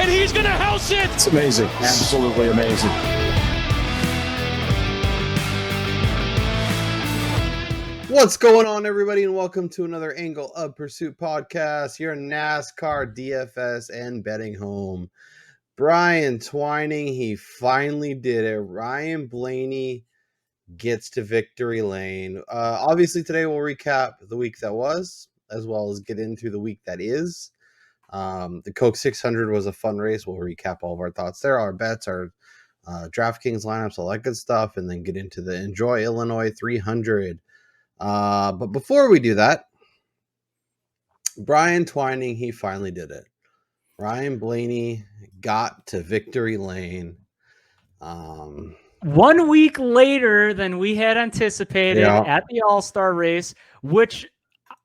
and he's going to house it. It's amazing. Absolutely amazing. What's going on, everybody, and welcome to another Angle of Pursuit podcast, your NASCAR, DFS, and betting home. Brian Twining, he finally did it. Ryan Blaney gets to victory lane. Obviously, today we'll recap the week that was, as well as get into the week that is. The Coke 600 was a fun race. We'll recap all of our thoughts there, our bets, our DraftKings lineups, all that good stuff, and then get into the Enjoy Illinois 300. But before we do that, Brian Twining, he finally did it. Ryan Blaney got to victory lane. 1 week later than we had anticipated at the All-Star race, which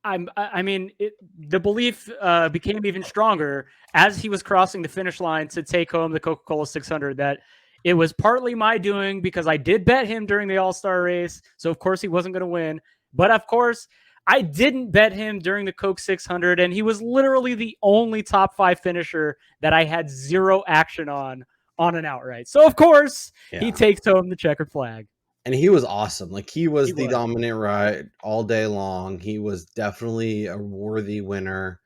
the belief became even stronger as he was crossing the finish line to take home the Coca-Cola 600 that it was partly my doing because I did bet him during the All-Star race. So of course he wasn't going to win. But of course, I didn't bet him during the Coke 600, and he was literally the only top 5 finisher that I had zero action on an outright. So of course, he takes home the checkered flag. And he was awesome. Like he was the dominant ride all day long. He was definitely a worthy winner.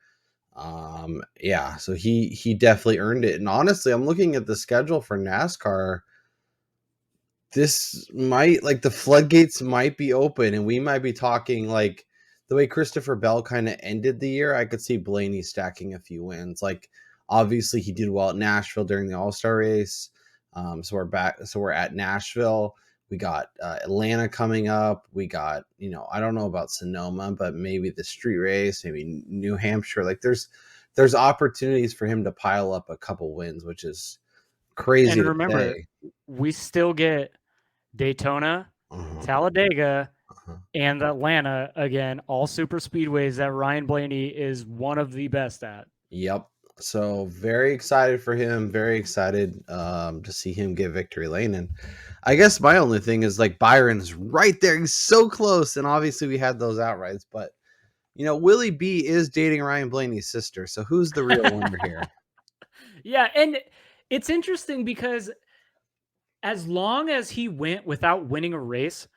So he definitely earned it. And honestly, I'm looking at the schedule for NASCAR. This might, like, the floodgates might be open, and we might be talking like the way Christopher Bell kind of ended the year. I could see Blaney stacking a few wins. Like, obviously, he did well at Nashville during the All-Star race. So we're back. So we're at Nashville. We got Atlanta coming up. We got, I don't know about Sonoma, but maybe the street race, maybe New Hampshire. Like, there's opportunities for him to pile up a couple wins, which is crazy. And remember, we still get Daytona, Talladega, and Atlanta again, all super speedways that Ryan Blaney is one of the best at. Yep. So very excited for him. Very excited to see him get victory lane. And I guess my only thing is, like, Byron's right there. He's so close. And obviously we had those outrights, but Willie B is dating Ryan Blaney's sister. So who's the real winner here? Yeah. And it's interesting because as long as he went without winning a race,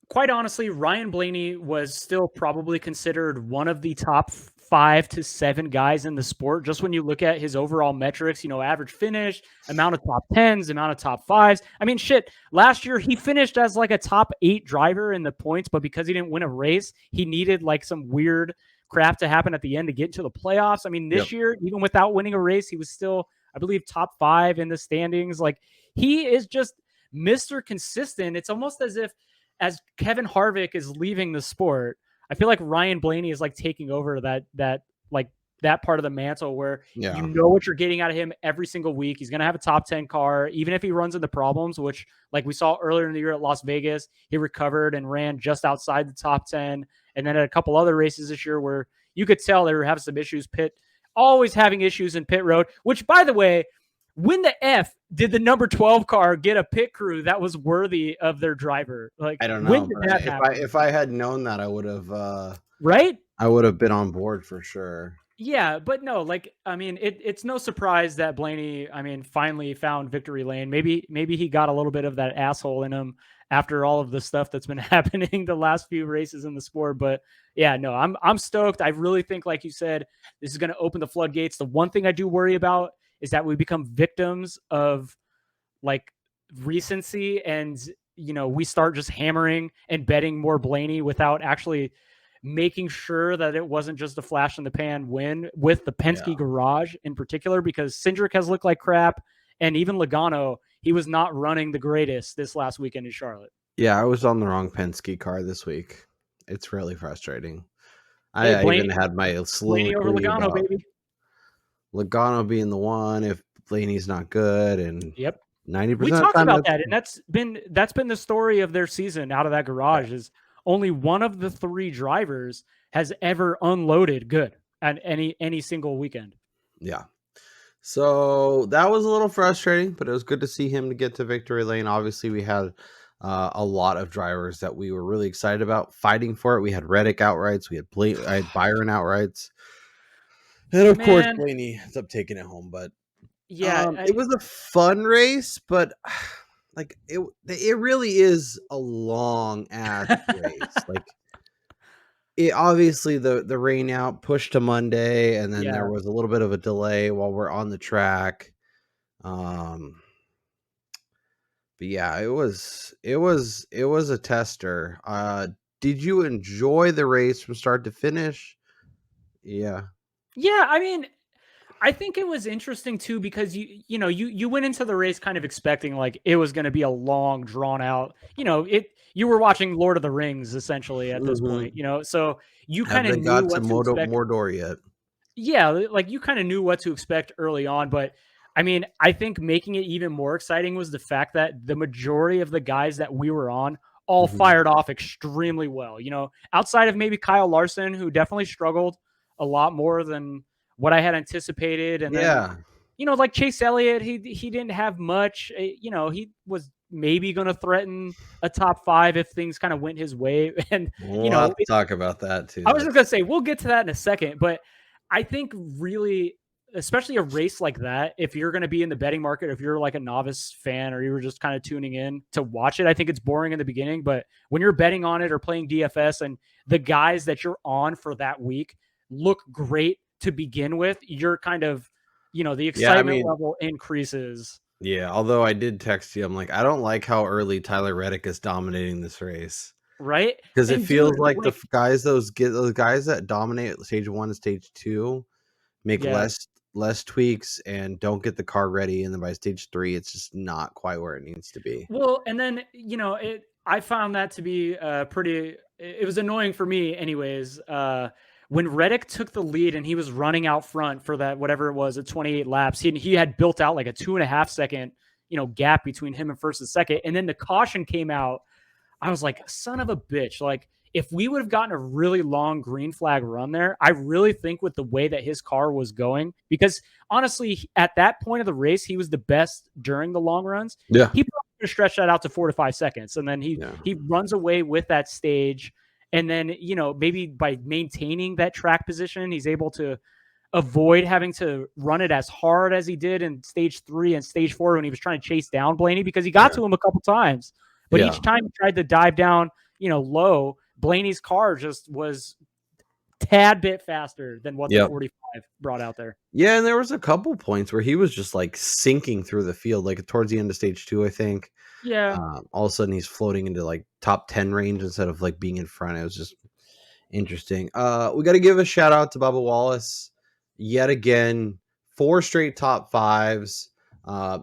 quite honestly, Ryan Blaney was still probably considered one of the top 5 to 7 guys in the sport. Just when you look at his overall metrics, average finish, amount of top 10s, amount of top 5s. I mean, shit, last year he finished as like a top 8 driver in the points, but because he didn't win a race, he needed like some weird crap to happen at the end to get into the playoffs. I mean, this year, even without winning a race, he was still, I believe, top 5 in the standings. Like, he is just Mr. Consistent. It's almost as if, as Kevin Harvick is leaving the sport, I feel like Ryan Blaney is like taking over that part of the mantle where you know what you're getting out of him every single week. He's going to have a top 10 car, even if he runs into problems, which, like we saw earlier in the year at Las Vegas, he recovered and ran just outside the top 10. And then at a couple other races this year where you could tell they were having some issues, always having issues in pit road, which, by the way, when the F did the number 12 car get a pit crew that was worthy of their driver? Like, I don't know. When did that happen? If I had known that, I would have right? I would have been on board for sure. Yeah, but no, like, I mean, it's no surprise that Blaney, finally found victory lane. Maybe he got a little bit of that asshole in him after all of the stuff that's been happening the last few races in the sport. But yeah, no, I'm stoked. I really think, like you said, this is going to open the floodgates. The one thing I do worry about is that we become victims of like recency and, we start just hammering and betting more Blaney without actually making sure that it wasn't just a flash in the pan win with the Penske garage in particular, because Cindric has looked like crap. And even Logano, he was not running the greatest this last weekend in Charlotte. Yeah, I was on the wrong Penske car this week. It's really frustrating. I even had my Blaney over Logano, baby. Logano being the one if Blaney's not good, and 90%. We talked about that, and that's been the story of their season out of that garage. Is only one of the 3 drivers has ever unloaded good at any single weekend. Yeah. So that was a little frustrating, but it was good to see him to get to victory lane. Obviously, we had a lot of drivers that we were really excited about fighting for it. We had Reddick outrights. We had Byron outrights. And of course, Blaney ends up taking it home. But Yeah, It was a fun race, but like it really is a long ass race. Like it obviously the rain out pushed to Monday, and then there yeah. was a little bit of a delay while we're on the track. Um, but yeah, it was a tester. Did you enjoy the race from start to finish? Yeah. Yeah, I mean, I think it was interesting too because you went into the race kind of expecting like it was going to be a long drawn out, you were watching Lord of the Rings essentially at this point, Mhm. so you kind of Haven't knew got to what to expect. Mordor yet. Yeah, like you kind of knew what to expect early on, but I mean, I think making it even more exciting was the fact that the majority of the guys that we were on all Mhm. fired off extremely well. Outside of maybe Kyle Larson, who definitely struggled a lot more than what I had anticipated, and then Yeah. like Chase Elliott, he didn't have much. He was maybe going to threaten a top five if things kind of went his way, and you We'll have know to talk about that too. I was just gonna say we'll get to that in a second, but I think really, especially a race like that, if you're gonna be in the betting market, if you're like a novice fan or you were just kind of tuning in to watch it, I think it's boring in the beginning. But when you're betting on it or playing DFS and the guys that you're on for that week look great to begin with, you're kind of, the Yeah, I excitement mean, level increases, yeah, although I did text you, I'm like, I don't like how early Tyler Reddick is dominating this race. right? Because it And dude, feels like the like, f guys those guys that dominate stage 1 and stage 2 make yeah. less tweaks and don't get the car ready, and then by stage 3, it's just not quite where it needs to be. Well, and then, I found that to be it was annoying for me anyways. When Reddick took the lead and he was running out front for that, whatever it was at 28 laps, he had built out like a 2.5 second, gap between him and first and second. And then the caution came out. I was like, son of a bitch. Like, if we would have gotten a really long green flag run there, I really think with the way that his car was going, because honestly, at that point of the race, he was the best during the long runs. Yeah, He probably could have stretched that out to 4 to 5 seconds. And then he yeah, he runs away with that stage. And then, maybe by maintaining that track position, he's able to avoid having to run it as hard as he did in stage 3 and stage 4 when he was trying to chase down Blaney, because he got yeah, to him a couple times. But yeah, each time he tried to dive down, low, Blaney's car just was tad bit faster than what the yep. 45 brought out there. Yeah, and there was a couple points where he was just, like, sinking through the field, like, towards the end of stage 2, I think. Yeah. All of a sudden, he's floating into, like, top 10 range instead of, like, being in front. It was just interesting. We got to give a shout out to Bubba Wallace yet again. 4 straight top fives.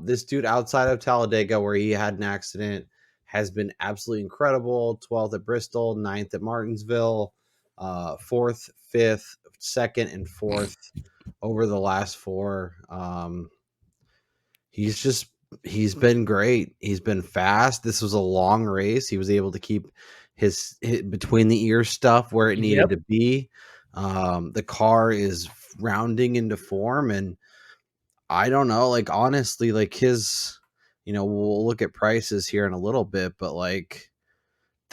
This dude outside of Talladega, where he had an accident, has been absolutely incredible. 12th at Bristol, 9th at Martinsville, 4th, 5th, 2nd, and 4th over the last 4. He's just he's been great. He's been fast. This was a long race. He was able to keep his between the ear stuff where it needed Yep. to be. The car is rounding into form, and I don't know, like, honestly, like, his, we'll look at prices here in a little bit, but like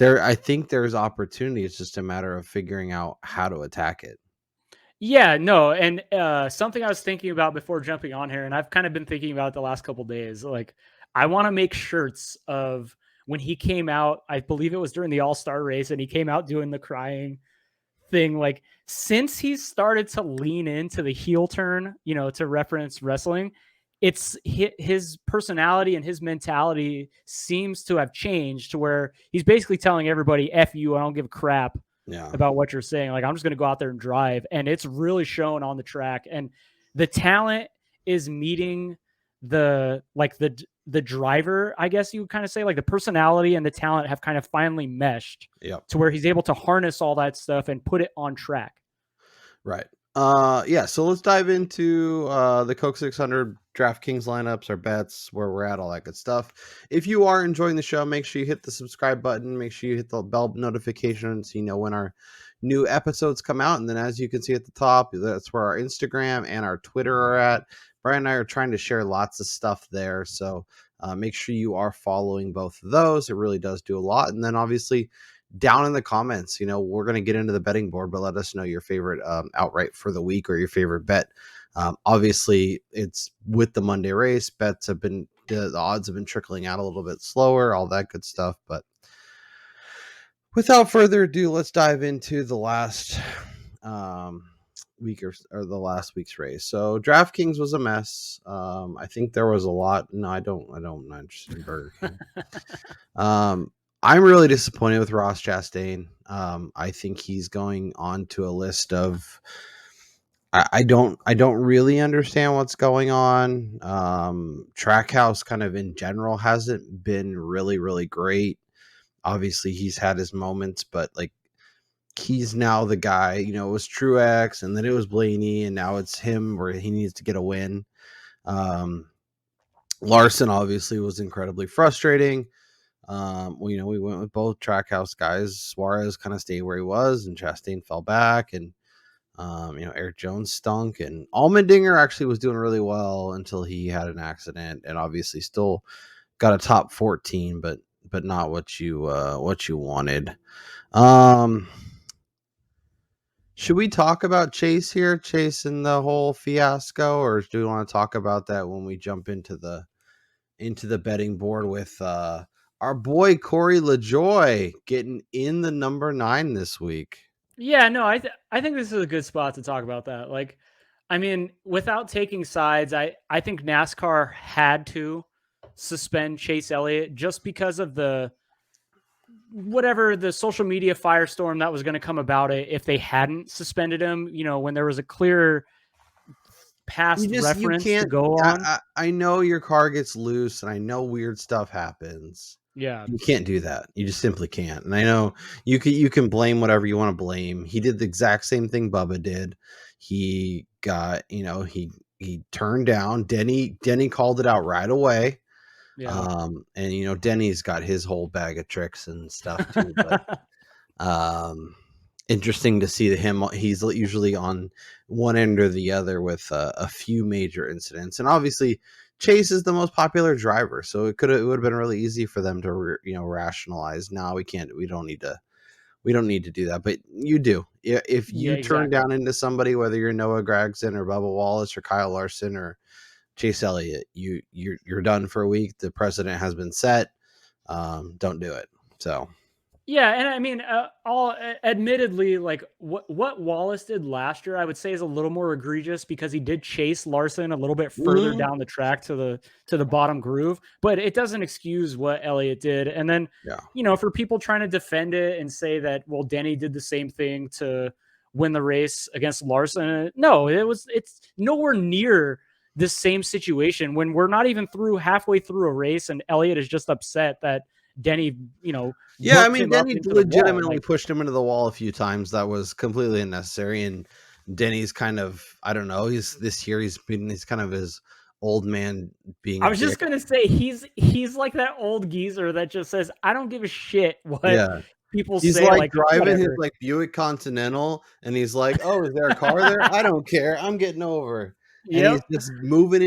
I think there's opportunity. It's just a matter of figuring out how to attack it. Yeah, no, and something I was thinking about before jumping on here, and I've kind of been thinking about it the last couple days. Like, I want to make shirts of when he came out. I believe it was during the All Star race, and he came out doing the crying thing. Like, since he's started to lean into the heel turn, to reference wrestling, it's his personality and his mentality seems to have changed to where he's basically telling everybody, "F you, I don't give a crap Yeah. about what you're saying. Like, I'm just going to go out there and drive." And it's really shown on the track. And the talent is meeting the driver, I guess you would kind of say. Like, the personality and the talent have kind of finally meshed Yep. to where he's able to harness all that stuff and put it on track. Right. Yeah, so let's dive into the Coke 600 DraftKings lineups, our bets, where we're at, all that good stuff. If you are enjoying the show, make sure you hit the subscribe button, make sure you hit the bell notification so you know when our new episodes come out. And then, as you can see at the top, that's where our Instagram and our Twitter are at. Brian and I are trying to share lots of stuff there, so make sure you are following both of those. It really does do a lot. And then, obviously, down in the comments, we're going to get into the betting board, but let us know your favorite outright for the week or your favorite bet Obviously, it's with the Monday race. Bets have been the odds have been trickling out a little bit slower, all that good stuff. But without further ado, let's dive into the last week or the last week's race. So DraftKings was a mess. I think there was a lot. No, I'm not interested in Burger King. I'm really disappointed with Ross Chastain. I think he's going on to a list of. I don't really understand what's going on. Trackhouse kind of in general hasn't been really, really great. Obviously, he's had his moments, but like he's now the guy. It was Truex, and then it was Blaney, and now it's him where he needs to get a win. Larson obviously was incredibly frustrating. We went with both Trackhouse guys. Suarez kind of stayed where he was, and Chastain fell back, and Eric Jones stunk, and Allmendinger actually was doing really well until he had an accident, and obviously still got a top 14, but not what you wanted. Should we talk about Chase here, Chase and the whole fiasco, or do we want to talk about that when we jump into the betting board with our boy Corey LaJoy getting in the number 9 this week? Yeah, no, I think this is a good spot to talk about that. Like, I mean, without taking sides, I think NASCAR had to suspend Chase Elliott just because of the social media firestorm that was going to come about it if they hadn't suspended him, when there was a clear past reference to go on. I know your car gets loose, and I know weird stuff happens. Yeah. You can't do that. You just simply can't. And I know you can blame whatever you want to blame. He did the exact same thing Bubba did. He got, he turned down. Denny called it out right away. Yeah. And Denny's got his whole bag of tricks and stuff too. But interesting to see him. He's usually on one end or the other with a few major incidents, and obviously Chase is the most popular driver, so it would have been really easy for them to rationalize. Now we don't need to do that, but you do. If you turn down into somebody, whether you're Noah Gragson or Bubba Wallace or Kyle Larson or Chase Elliott, you're done for a week. The precedent has been set. Don't do it. So. Yeah, and I mean, admittedly, like what Wallace did last year, I would say is a little more egregious because he did chase Larson a little bit further down the track to the bottom groove, but it doesn't excuse what Elliott did. And then, for people trying to defend it and say that, well, Denny did the same thing to win the race against Larson. No, it's nowhere near the same situation when we're not even halfway through a race and Elliott is just upset that Denny, I mean, Denny legitimately pushed him into the wall a few times. That was completely unnecessary. And Denny's kind of, I don't know, he's kind of his old man being. I was just going to say, he's like that old geezer that just says, I don't give a shit what people say. He's like driving his like Buick Continental and he's like, oh, is there a car there? I don't care. I'm getting over. And he's just moving.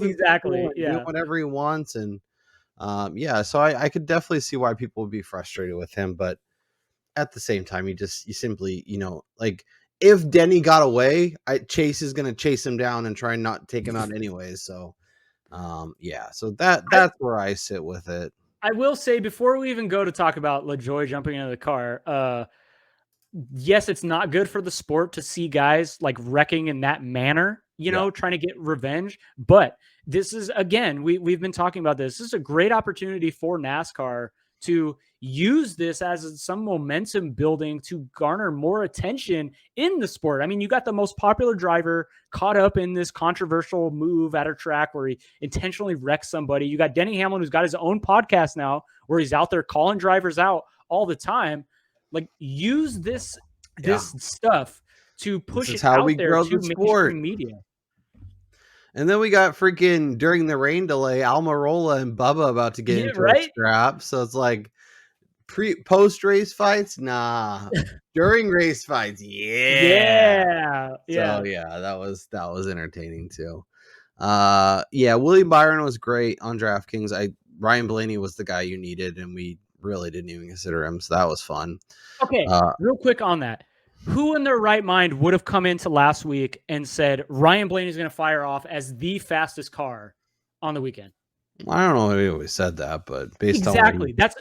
Exactly. Doing whatever he wants. And so I could definitely see why people would be frustrated with him, but at the same time, you simply, like if Denny got away, Chase is going to chase him down and try and not take him out anyways. So, so that's where I sit with it. I will say before we even go to talk about LaJoy jumping into the car, yes, it's not good for the sport to see guys like wrecking in that manner, trying to get revenge. But this is, again, we've been talking about this. This is a great opportunity for NASCAR to use this as some momentum building to garner more attention in the sport. I mean, you got the most popular driver caught up in this controversial move at a track where he intentionally wrecked somebody. You got Denny Hamlin, who's got his own podcast now where he's out there calling drivers out all the time. Like, use this stuff to push it out there to mainstream media. And then we got freaking during the rain delay, Almirola and Bubba about to get into a scrap. So it's like post race fights, nah. During race fights, yeah. So that was entertaining too. William Byron was great on DraftKings. Ryan Blaney was the guy you needed, and we really didn't even consider him, so that was fun. Okay, real quick on that. Who in their right mind would have come into last week and said Ryan Blaney is going to fire off as the fastest car on the weekend? I don't know if he always said that, but based Exactly. on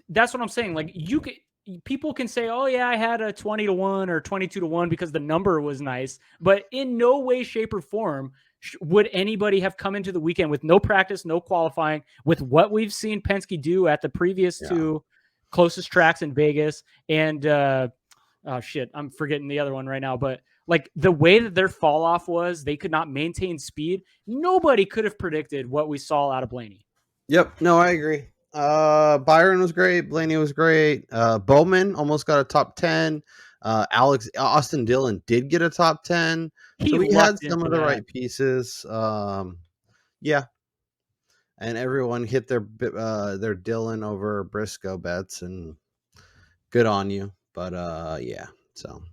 That's what I'm saying. Like people can say, "Oh yeah, I had a 20-1 or 22-1 because the number was nice," but in no way, shape, or form would anybody have come into the weekend with no practice, no qualifying, with what we've seen Penske do at the previous two closest tracks in Vegas and oh shit, I'm forgetting the other one right now, but like the way that their fall off was, they could not maintain speed. Nobody could have predicted what we saw out of Blaney. Yep, no, I agree. Byron was great, Blaney was great. Bowman almost got a top 10. Austin Dillon did get a top 10. So we had some of the right pieces. Yeah. And everyone hit their Dillon over Briscoe bets, and good on you. But yeah, so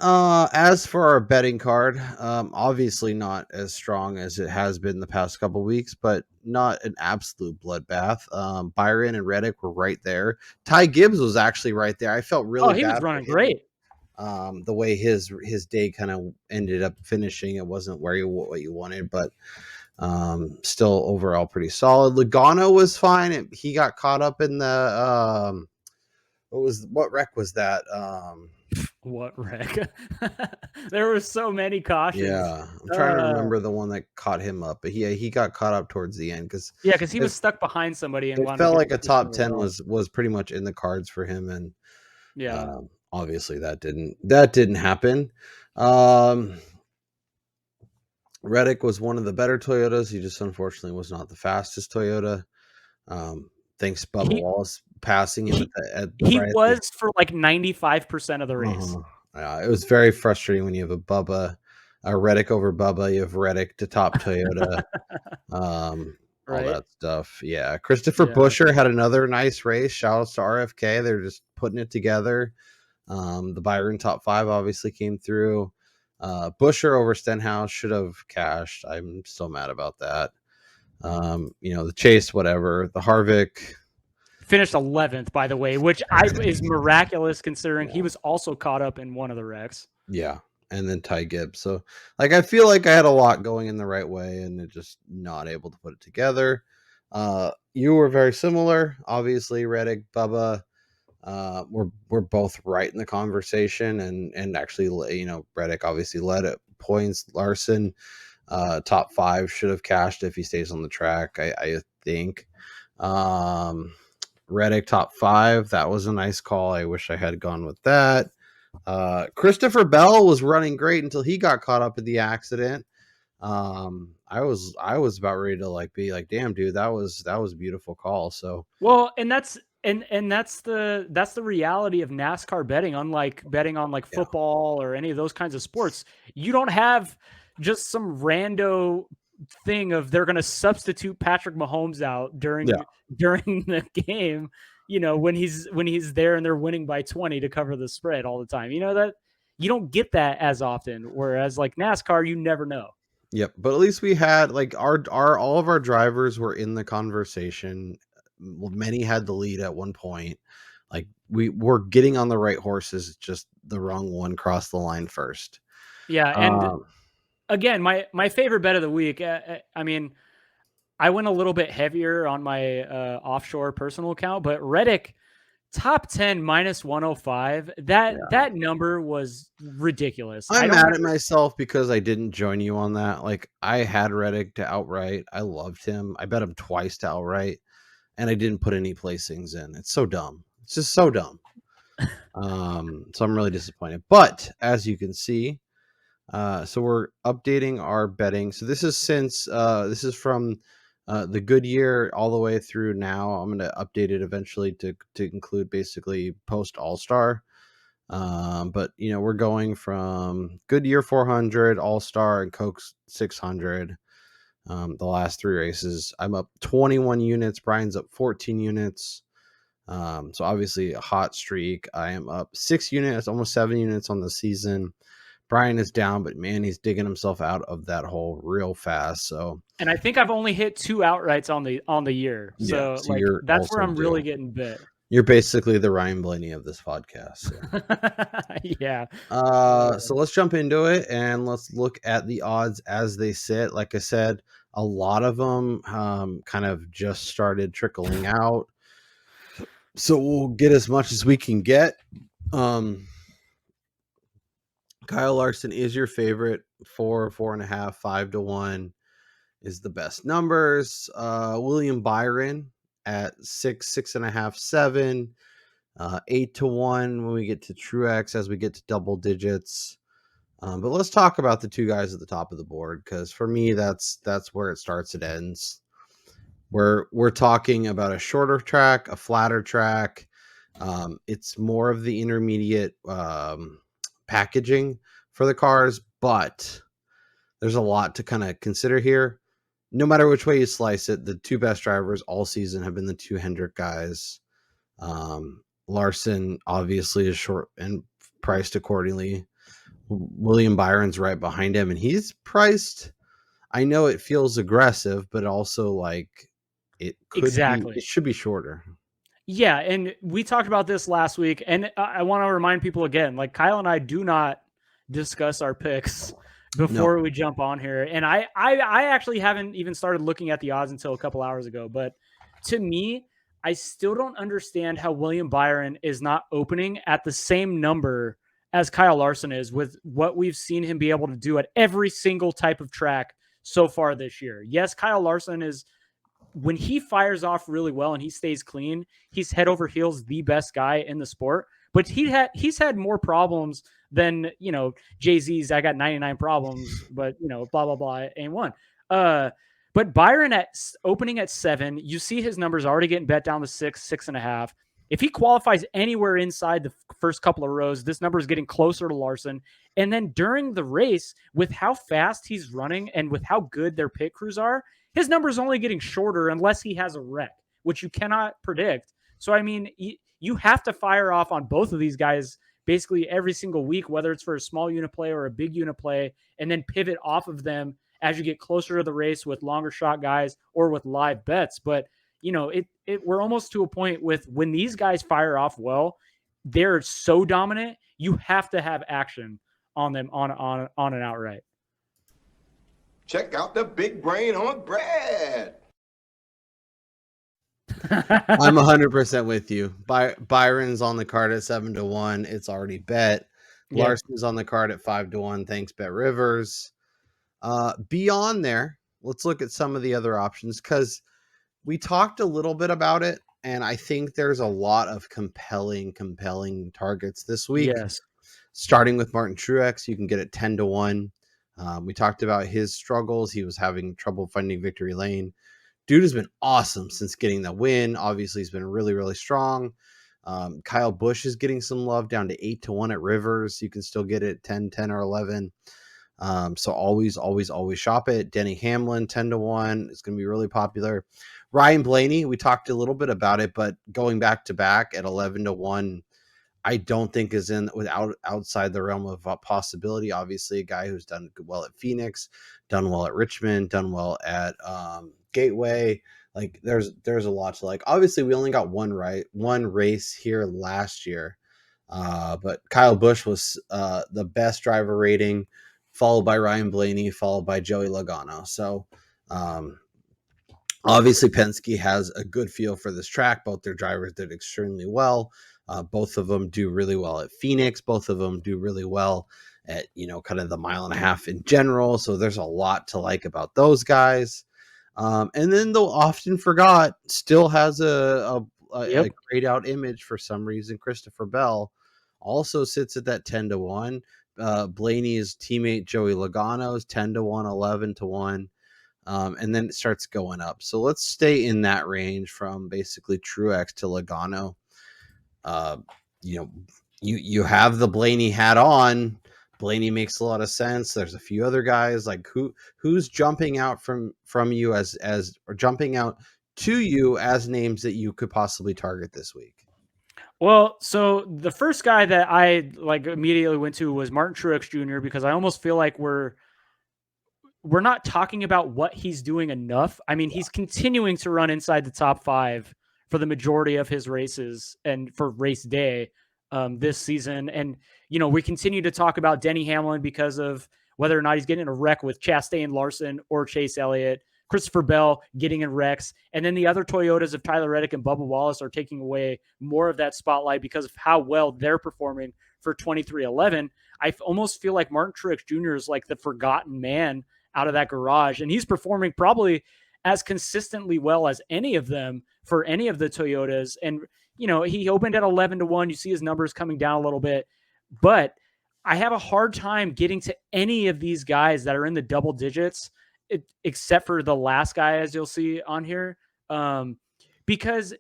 as for our betting card, obviously not as strong as it has been the past couple weeks, but not an absolute bloodbath. Byron and Reddick were right there. Ty Gibbs was actually right there. I felt really he bad was running for him. great. The way his day kind of ended up finishing, it wasn't what you wanted, but still overall pretty solid. Logano was fine. He got caught up in the what wreck was that? What wreck? There were so many cautions. Yeah, I'm trying to remember the one that caught him up, but he got caught up towards the end because he was stuck behind somebody and it felt like a top 10 was pretty much in the cards for him, and obviously that didn't happen. Reddick was one of the better Toyotas. He just unfortunately was not the fastest Toyota. Thanks Bubba Wallace passing him for like 95% of the race. It was very frustrating when you have a Reddick over Bubba, you have Reddick to top Toyota, all that stuff. Yeah. Christopher Buescher had another nice race. Shout outs to RFK. They're just putting it together. The Byron top 5 obviously came through. Buescher over Stenhouse should have cashed. I'm still mad about that. The Chase, whatever. The Harvick finished 11th, by the way, which is miraculous considering he was also caught up in one of the wrecks. Yeah. And then Ty Gibbs. So I feel like I had a lot going in the right way and it just not able to put it together. You were very similar. Obviously, Reddick, Bubba, we're both right in the conversation, and actually, Reddick obviously led at points. Larson, top 5 should have cashed if he stays on the track. I think. Reddick top 5. That was a nice call. I wish I had gone with that. Christopher Bell was running great until he got caught up in the accident. I was about ready to be like, damn, dude, that was a beautiful call. So and that's the reality of NASCAR betting. Unlike betting on football or any of those kinds of sports, you don't have just some rando thing of they're going to substitute Patrick Mahomes out during the game, when he's there and they're winning by 20 to cover the spread all the time. That you don't get that as often, whereas like NASCAR, you never know. Yep, but at least we had all of our drivers were in the conversation. Many had the lead at one point. Like we were getting on the right horses, just the wrong one crossed the line first. Yeah, and again, my favorite bet of the week. I mean, I went a little bit heavier on my offshore personal account, but Reddick top 10 minus 105. That number was ridiculous. I'm mad at myself because I didn't join you on that. Like I had Reddick to outright. I loved him. I bet him twice to outright, and I didn't put any placings in. It's so dumb. It's just so dumb. So I'm really disappointed. But as you can see, so we're updating our betting. So this is from the Goodyear all the way through now. I'm going to update it eventually to include basically post All-Star. But we're going from Goodyear 400, All-Star, and Coke 600. The last 3 races, I'm up 21 units. Brian's up 14 units. So obviously a hot streak. I am up 6 units, almost 7 units on the season. Brian is down, but man, he's digging himself out of that hole real fast. So, and I think I've only hit 2 outrights on the year. So, that's where I'm really getting bit. You're basically the Ryan Blaney of this podcast. So. Yeah. So let's jump into it and let's look at the odds as they sit. Like I said, a lot of them kind of just started trickling out. So we'll get as much as we can get. Kyle Larson is your favorite. 4.5, 5-1 is the best numbers. William Byron at 6.5, 7. 8-1 when we get to Truex as we get to double digits. But let's talk about the two guys at the top of the board, because for me, that's where it starts and ends. We're talking about a shorter track, a flatter track. It's more of the intermediate packaging for the cars, but there's a lot to kind of consider here. No matter which way you slice it, the two best drivers all season have been the two Hendrick guys. Larson obviously is short and priced accordingly. William Byron's right behind him, and he's priced. I know it feels aggressive, but also like it could Exactly. be, it should be shorter. Yeah, and we talked about this last week, and I want to remind people again, like Kyle and I do not discuss our picks before we jump on here. And I actually haven't even started looking at the odds until a couple hours ago. But to me, I still don't understand how William Byron is not opening at the same number as Kyle Larson is with what we've seen him be able to do at every single type of track so far this year. Yes, Kyle Larson is, when he fires off really well and he stays clean, he's head over heels the best guy in the sport. But he's had more problems than, Jay-Z's I got 99 problems, but, blah, blah, blah, ain't one. But Byron opening at 7, you see his numbers already getting bet down to 6.5. If he qualifies anywhere inside the first couple of rows, this number is getting closer to Larson. And then during the race, with how fast he's running and with how good their pit crews are, his number is only getting shorter unless he has a wreck, which you cannot predict. So, I mean, you have to fire off on both of these guys basically every single week, whether it's for a small unit play or a big unit play, and then pivot off of them as you get closer to the race with longer shot guys or with live bets. But, we're almost to a point with when these guys fire off well, they're so dominant, you have to have action on them on an outright. Check out the big brain on Brad. I'm 100% with you. Byron's on the card at 7-1. It's already bet. Yeah. Larson's on the card at 5-1. Thanks, BetRivers. Beyond there, let's look at some of the other options, because we talked a little bit about it, and I think there's a lot of compelling targets this week. Yes. Starting with Martin Truex, you can get it 10-1. We talked about his struggles. He was having trouble finding victory lane. Dude has been awesome since getting the win. Obviously, he's been really, really strong. Kyle Busch is getting some love, down to 8-1 at Rivers. You can still get it 10 or 11. So always shop it. Denny Hamlin, 10-1. It's going to be really popular. Ryan Blaney, we talked a little bit about it, but going back to back at 11-1, I don't think is outside the realm of possibility. Obviously, a guy who's done well at Phoenix, done well at Richmond, done well at Gateway. Like there's a lot to like. Obviously, we only got one race here last year, but Kyle Busch was the best driver rating, followed by Ryan Blaney, followed by Joey Logano. So obviously, Penske has a good feel for this track. Both their drivers did extremely well. Both of them do really well at Phoenix. Both of them do really well at, kind of the mile and a half in general. So there's a lot to like about those guys. And then the often forgot still has a grayed out image for some reason. Christopher Bell also sits at that 10-1. Blaney's teammate Joey Logano's 10-1, 11-1. And then it starts going up. So let's stay in that range from basically Truex to Logano. You have the Blaney hat on. Blaney makes a lot of sense. There's a few other guys like who's jumping out from you as or jumping out to you as names that you could possibly target this week. Well, so the first guy that I immediately went to was Martin Truex Jr. because I almost feel like we're not talking about what he's doing enough. I mean, he's continuing to run inside the top 5 for the majority of his races and for race day this season. And, we continue to talk about Denny Hamlin because of whether or not he's getting in a wreck with Chastain Larson or Chase Elliott, Christopher Bell getting in wrecks. And then the other Toyotas of Tyler Reddick and Bubba Wallace are taking away more of that spotlight because of how well they're performing for 2311. I almost feel like Martin Truex Jr. is like the forgotten man out of that garage. And he's performing probably as consistently well as any of them for any of the Toyotas. And, he opened at 11-1. You see his numbers coming down a little bit, but I have a hard time getting to any of these guys that are in the double digits, except for the last guy, as you'll see on here, because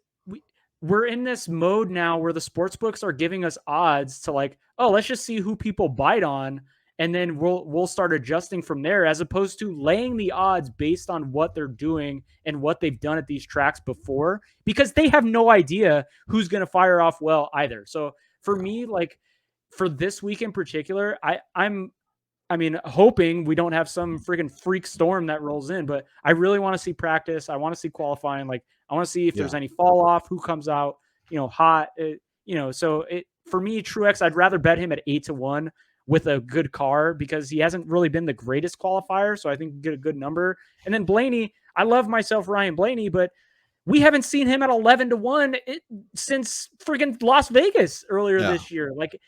we're in this mode now where the sports books are giving us odds to like, oh, let's just see who people bite on, and then we'll start adjusting from there, as opposed to laying the odds based on what they're doing and what they've done at these tracks before, because they have no idea who's going to fire off well either. So for me, like for this week in particular, I'm hoping we don't have some freaking freak storm that rolls in, but I really want to see practice. I want to see qualifying. Like I want to see if there's any fall off, who comes out, hot, so for me, Truex, I'd rather bet him at 8-1 with a good car because he hasn't really been the greatest qualifier. So I think you get a good number. And then Blaney, I love myself Ryan Blaney, but we haven't seen him at 11-1 since freaking Las Vegas earlier this year. Like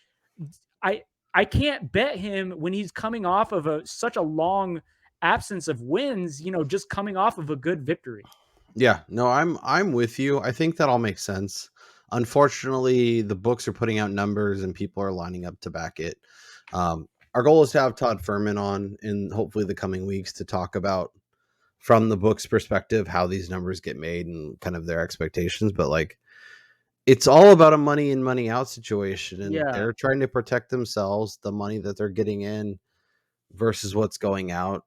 I can't bet him when he's coming off of such a long absence of wins, just coming off of a good victory. Yeah, no, I'm with you. I think that all makes sense. Unfortunately, the books are putting out numbers and people are lining up to back it. Our goal is to have Todd Furman on in hopefully the coming weeks to talk about from the book's perspective how these numbers get made and kind of their expectations. But like, it's all about a money in, money out situation, and they're trying to protect themselves, the money that they're getting in versus what's going out.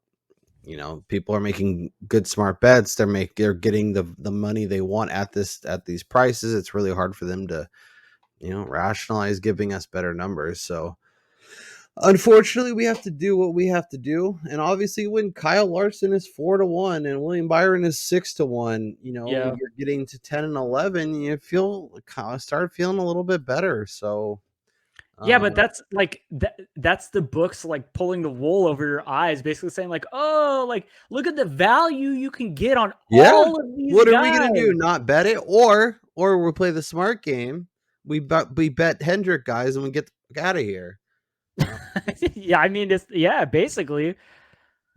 People are making good, smart bets. They're getting the money they want at these prices. It's really hard for them to, rationalize giving us better numbers. So unfortunately, we have to do what we have to do. And obviously, when Kyle Larson is 4-1 and William Byron is 6-1, you're getting to 10 and 11. You start feeling a little bit better. So, but that's like that's the books like pulling the wool over your eyes, basically saying like, oh, like look at the value you can get on all of these. What are we gonna do? Not bet it, or we'll play the smart game. We bet Hendrick guys and we get the fuck out of here. Basically.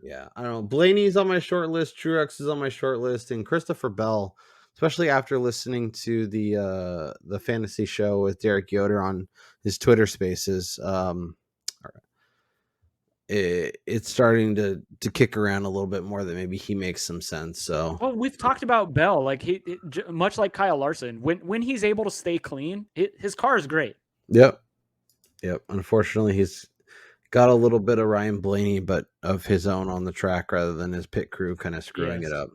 Yeah, I don't know. Blaney's on my short list. Truex is on my short list, and Christopher Bell, especially after listening to the fantasy show with Derek Yoder on his Twitter Spaces. It's starting to kick around a little bit more that maybe he makes some sense. So, well, we've talked about Bell, like he much like Kyle Larson, when he's able to stay clean, his car is great. Yep. Unfortunately, he's got a little bit of Ryan Blaney, but of his own on the track rather than his pit crew kind of screwing it up.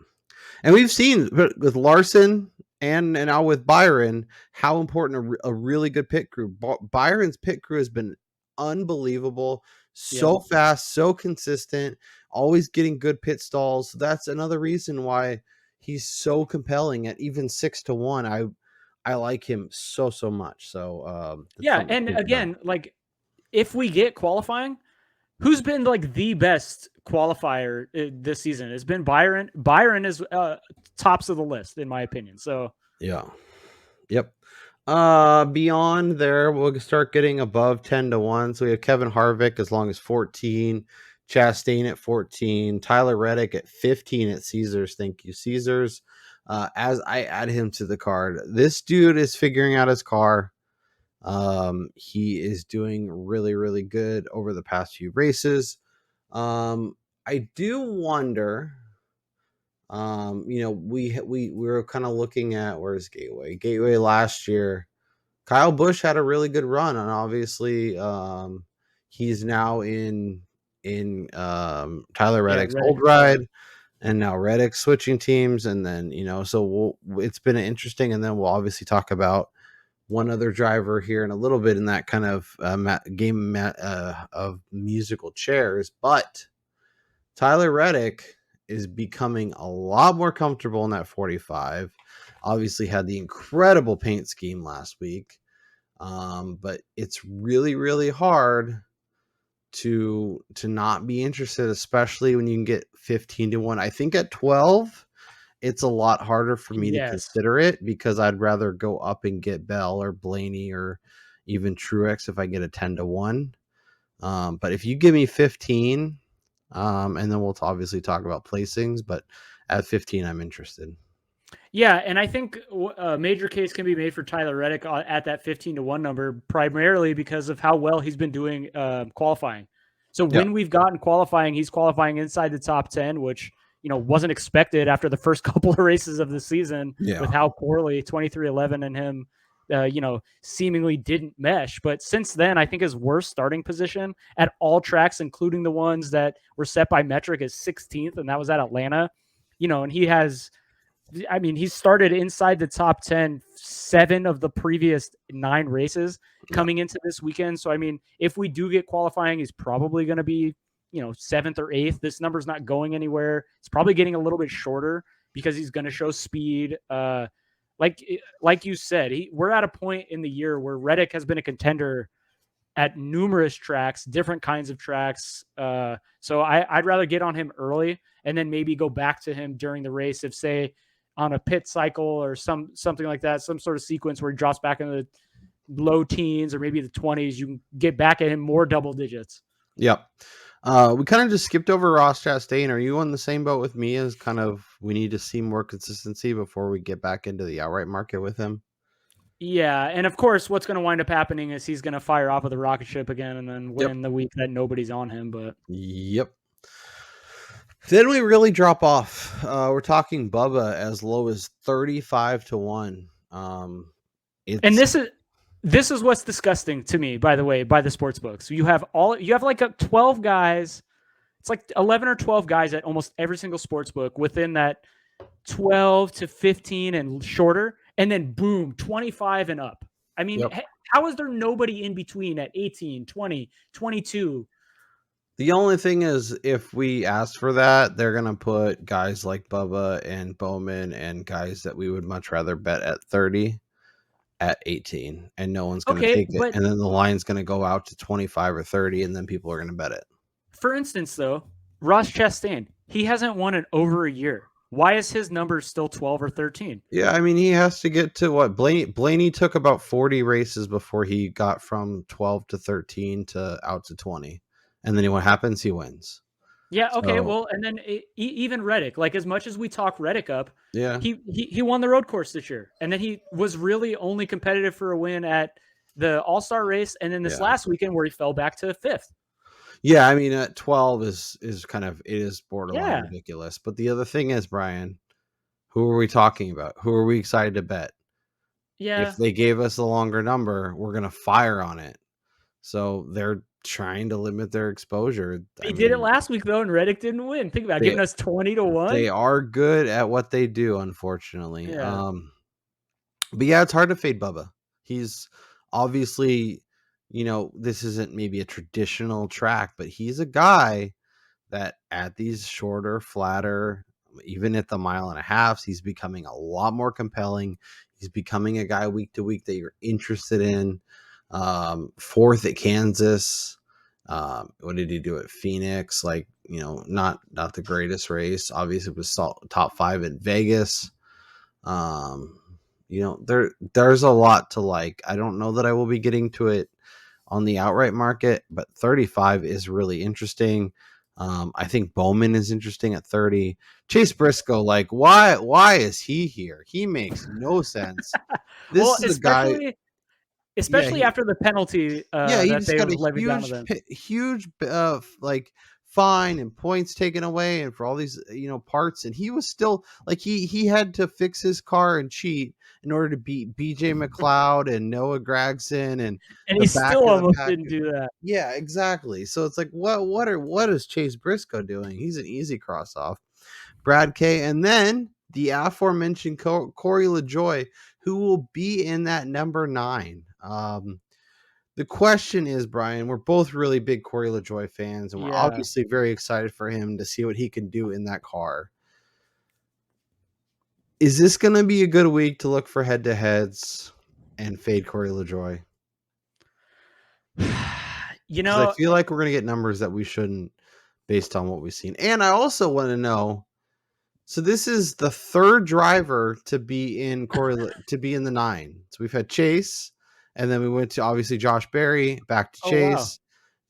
And we've seen with Larson and now with Byron how important a really good pit crew. Byron's pit crew has been unbelievable. So fast, so consistent, always getting good pit stalls. That's another reason why he's so compelling at even 6-1. I like him so much. So and again, like if we get qualifying, who's been like the best qualifier this season? It's been Byron. Byron is tops of the list in my opinion. So beyond there, we'll start getting above 10-1. So we have Kevin Harvick as long as 14, Chastain at 14, Tyler Reddick at 15 at Caesars. Thank you, Caesars. As I add him to the card, this dude is figuring out his car. He is doing really, really good over the past few races. I do wonder. We were kind of looking at where's Gateway last year. Kyle Busch had a really good run, and obviously, he's now in Tyler Reddick's old ride, and now Reddick switching teams, and then so it's been interesting, and then we'll obviously talk about one other driver here in a little bit in that kind of game of musical chairs, but Tyler Reddick is becoming a lot more comfortable in that 45. obviously had the incredible paint scheme last week. But it's really, really hard to not be interested, especially when you can get 15-1. I think at 12, it's a lot harder for me to Yes. consider it because I'd rather go up and get Bell or Blaney or even Truex if I get a 10-1. But if you give me 15, and then we'll obviously talk about placings, but at 15, I'm interested. Yeah, and I think a major case can be made for Tyler Reddick at that 15-1 number, primarily because of how well he's been doing qualifying. So when we've gotten qualifying, he's qualifying inside the top 10, which wasn't expected after the first couple of races of the season with how poorly 23-11 and him, seemingly didn't mesh. But since then, I think his worst starting position at all tracks, including the ones that were set by metric, is 16th, and that was at Atlanta. And he's started inside the top 10, 7 of the previous 9 races coming into this weekend. So, if we do get qualifying, he's probably going to be, 7th or 8th. This number's not going anywhere. It's probably getting a little bit shorter because he's going to show speed. Like you said, we're at a point in the year where Reddick has been a contender at numerous tracks, different kinds of tracks. So I'd rather get on him early and then maybe go back to him during the race if, say, on a pit cycle or something like that, some sort of sequence where he drops back into the low teens or maybe the 20s, you can get back at him more double digits. Yep. We kind of just skipped over Ross Chastain. Are you on the same boat with me as kind of we need to see more consistency before we get back into the outright market with him? Yeah, and of course, what's going to wind up happening is he's going to fire off of the rocket ship again and then win the week that nobody's on him. But then we really drop off. We're talking Bubba as low as 35-1. And this is what's disgusting to me, by the way, by the sports books. You have like 12 guys. It's like 11 or 12 guys at almost every single sports book within that 12 to 15 and shorter. And then boom, 25 and up. How is there nobody in between at 18, 20, 22? The only thing is, if we ask for that, they're going to put guys like Bubba and Bowman and guys that we would much rather bet at 30 at 18. And no one's going to take it. And then the line's going to go out to 25 or 30, and then people are going to bet it. For instance, though, Ross Chastain, he hasn't won in over a year. Why is his number still 12 or 13? Yeah, he has to get to what Blaney took about 40 races before he got from 12 to 13 to out to 20. And then what happens? He wins. Yeah. Okay. Well, and then even Reddick, like as much as we talk Reddick up, yeah, he won the road course this year, and then he was really only competitive for a win at the All-Star race, and then this last weekend where he fell back to 5th. Yeah, at 12 is kind of, it is borderline ridiculous. But the other thing is, Brian, who are we talking about? Who are we excited to bet? Yeah. If they gave us a longer number, we're going to fire on it. So they're trying to limit their exposure. They did it last week, though, and Reddick didn't win. Think about it, giving us 20-1. They are good at what they do, unfortunately. Yeah. But yeah, it's hard to fade Bubba. He's obviously, this isn't maybe a traditional track, but he's a guy that at these shorter, flatter, even at the 1.5 miles, he's becoming a lot more compelling. He's becoming a guy week to week that you're interested in. 4th at Kansas. What did he do at Phoenix? Not the greatest race. Obviously, it was top 5 at Vegas. There's a lot to like. I don't know that I will be getting to it on the outright market, but 35 is really interesting. I think Bowman is interesting at 30. Chase Briscoe, why is he here? He makes no sense. This is a guy. Especially after the penalty he that just they got levied down to them. huge fine and points taken away and for all these parts, and he was still he had to fix his car and cheat in order to beat BJ McLeod and Noah Gragson and he still almost didn't do that. Yeah, exactly. So it's what is Chase Briscoe doing? He's an easy cross off. Brad K, and then the aforementioned Corey LaJoie, who will be in that number 9. The question is, Brian, we're both really big Corey LaJoie fans, and we're obviously very excited for him to see what he can do in that car. Is this going to be a good week to look for head-to-heads and fade Corey LaJoie? Because I feel like we're going to get numbers that we shouldn't based on what we've seen. And I also want to know, so this is the third driver to be in the 9. So we've had Chase, and then we went to obviously Josh Berry, back to Chase,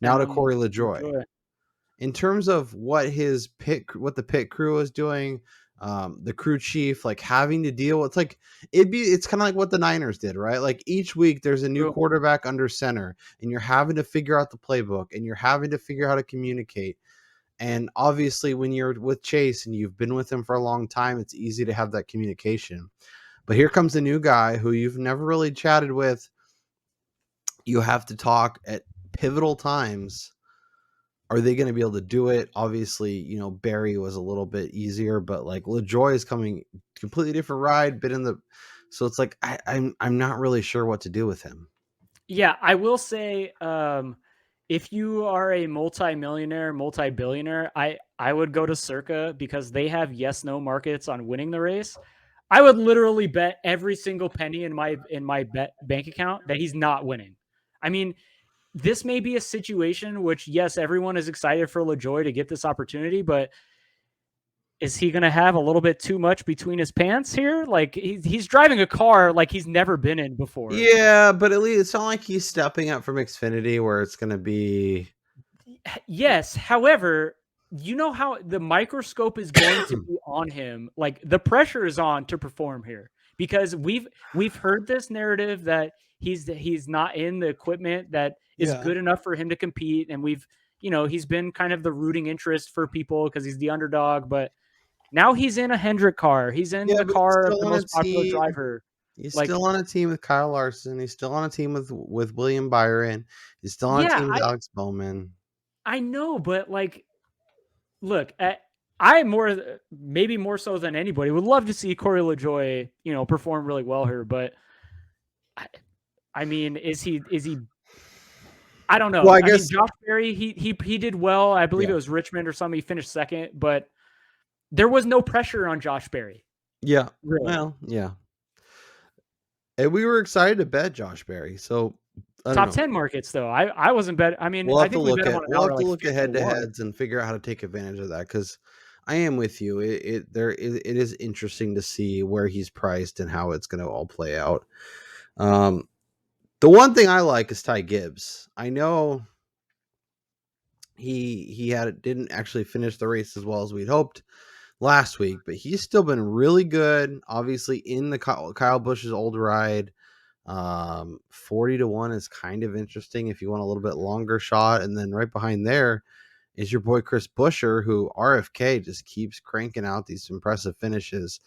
now to Corey LaJoie. In terms of what the pit crew is doing, the crew chief, like having to deal with, like it's kind of like what the Niners did, right? Like each week there's a new quarterback under center, and you're having to figure out the playbook, and you're having to figure out how to communicate. And obviously, when you're with Chase and you've been with him for a long time, it's easy to have that communication. But here comes a new guy who you've never really chatted with. You have to talk at pivotal times. Are they going to be able to do it? Obviously, Barry was a little bit easier, but like LaJoie is coming completely different ride, so it's like I'm not really sure what to do with him. Yeah, I will say, if you are a multi-millionaire, multi-billionaire, I would go to Circa because they have yes/no markets on winning the race. I would literally bet every single penny in my bank account that he's not winning. I mean, this may be a situation which, yes, everyone is excited for LaJoie to get this opportunity, but is he going to have a little bit too much between his pants here? Like he's driving a car like he's never been in before. Yeah, but at least it's not like he's stepping up from Xfinity where it's going to be. Yes. However, you know how the microscope is going to be on him. Like the pressure is on to perform here because we've heard this narrative that he's not in the equipment that is good enough for him to compete. And he's been kind of the rooting interest for people because he's the underdog, but now he's in a Hendrick car. He's in the car of the most popular driver. He's still on a team with Kyle Larson. He's still on a team with William Byron. He's still on a team with Alex Bowman. I know, but like, look, maybe more so than anybody would love to see Corey LaJoie, perform really well here. But I mean, is he? I don't know. Well, I guess Josh Berry, he did well. I believe it was Richmond or something. He finished second, but there was no pressure on Josh Berry. Yeah. Really. Well, yeah. And we were excited to bet Josh Berry. So top 10 markets though. I wasn't bet. I mean, we'll have to look at head-to-heads and figure out how to take advantage of that because I am with you. It is interesting to see where he's priced and how it's going to all play out. The one thing I like is Ty Gibbs. I know he didn't actually finish the race as well as we'd hoped last week, but he's still been really good. Obviously, in the Kyle Busch's old ride, 40-1 is kind of interesting if you want a little bit longer shot. And then right behind there is your boy Chris Buescher, who RFK just keeps cranking out these impressive finishes.